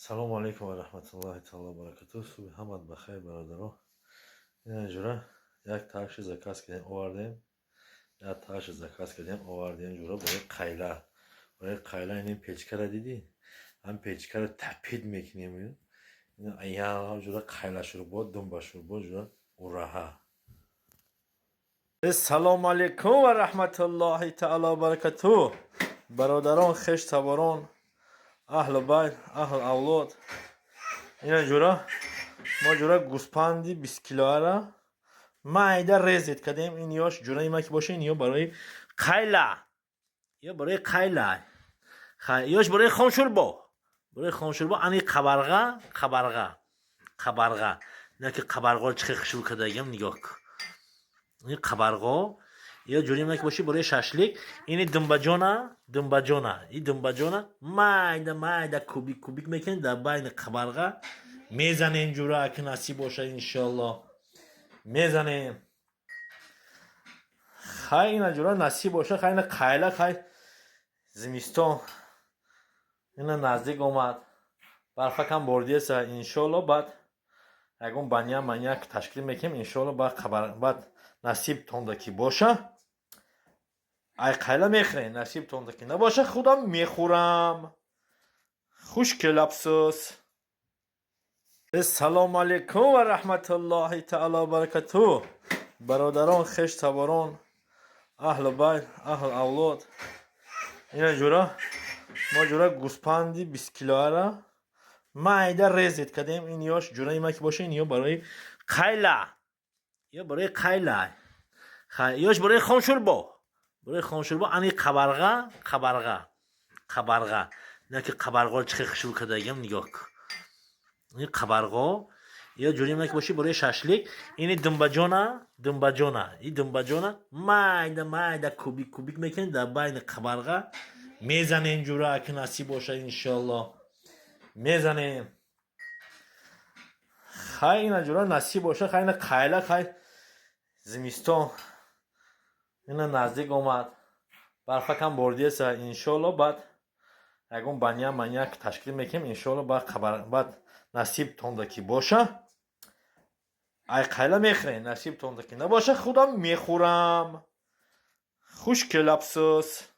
салому алейкум ва раҳматуллоҳи таъоло ва баракатуҳ. Субҳи ҳамат бахайр бародарон. Ина ҷура як такши заказ кардем овардем. Як такши заказ кардем овардем ҷура барои қайла. Барои қайла ин печкара дидӣ? Ҳам печкара тапид мекунем. Ина аяла ҷура қайла шурбот, думба шурбот ҷура ураҳа. Салому алейкум ва раҳматуллоҳи таъоло ва баракатуҳ. Бародарон, хештаварон, аҳли байт, аҳли авлод. Ина ҷура мо ҷура гӯспанди 20 килоара майда резет кардем. Ин ёш ҷура има ки боша, ин ё барои қайла. Ё барои қайла. Ёш барои хоншурбо. Барои хоншурбо ани қабарға. Ина ки қабарғоро чӣ хушбу кардагам нигоҳ кун. Ин қабарғо ё ҷура има ки боши барои шашлик. Ини думбаҷона. Ин думбаҷона майда кубик мекунем дар байни қабарға. Мезанем ҷура аки насиб боша иншоаллоҳ. Мезанем. Хай ина ҷура насиб боша, хай ина қайла, хай зимистон ина наздик омад. Барфакам бордиеса иншоаллоҳ. Баъд ягон баня ташкил мекунем иншоаллоҳ. Баъд насибтонда ки боша, ай қайла мехӯрем. Насибтонда ки набоша, худам мехӯрам. хушкел афсӯс. салому алейкум ва раҳматуллоҳи таъоло ва баракатуҳ. Бародарон, хештаварон, аҳли байт, аҳли авлод. Ина ҷура мо ҷура гӯспанди 20 килоара майда резет кардем. Ин ёш ҷура има ки боша, ин ё барои қайла. Ё барои қайла. Ёш барои хоншурбо. Барои хоншурбо ани қабарға. Ина ки қабарғоро чӣ хушбу кардагам нигоҳ кун. Ин қабарғо ё ҷура има ки боши барои шашлик. Ини думбаҷона. Ин думбаҷона майда кубик мекунем дар байни қабарға. Мезанем ҷура аки насиб боша иншоаллоҳ. Мезанем. Хай ина ҷура насиб боша, хай ина қайла, хай зимистон ина наздик омад. Барфакам бордиеса иншоаллоҳ. Баъд ягон баня ташкил мекунем иншоаллоҳ. Баъд насибтонда ки боша, ай қайла мехӯрем. Насибтонда ки набоша, худам мехӯрам. хушкел афсӯс.